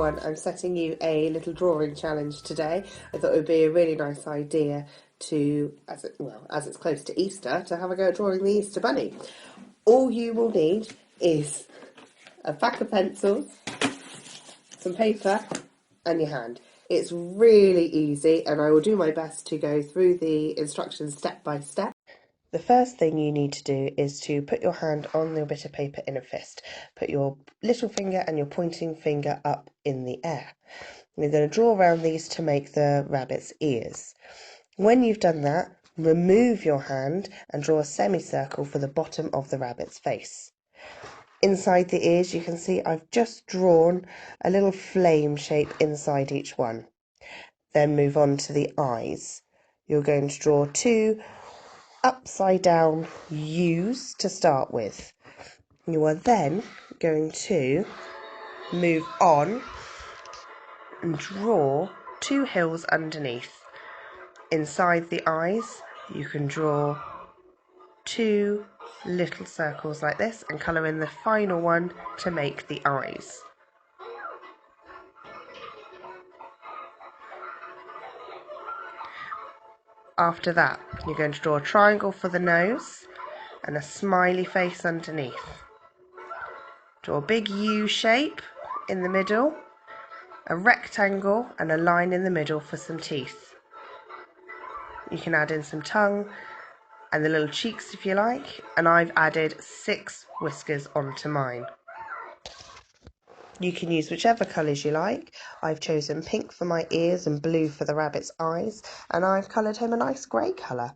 everyone, I'm setting you a little drawing challenge today. I thought it would be a really nice idea to, as it's close to Easter, to have a go at drawing the Easter Bunny. All you will need is a pack of pencils, some paper and your hand. It's really easy and I will do my best to go through the instructions step by step. The first thing you need to do is to put your hand on the bit of paper in a fist. Put your little finger and your pointing finger up in the air. You're going to draw around these to make the rabbit's ears. When you've done that, remove your hand and draw a semicircle for the bottom of the rabbit's face. Inside the ears, you can see I've just drawn a little flame shape inside each one. Then move on to the eyes. You're going to draw two upside down U's to start with. You are then going to move on and draw two hills underneath. Inside the eyes, you can draw two little circles like this and colour in the final one to make the eyes. After that, you're going to draw a triangle for the nose and a smiley face underneath. Draw a big U shape in the middle, a rectangle and a line in the middle for some teeth. You can add in some tongue and the little cheeks if you like, and I've added 6 whiskers onto mine. You can use whichever colours you like. I've chosen pink for my ears and blue for the rabbit's eyes, and I've coloured him a nice grey colour.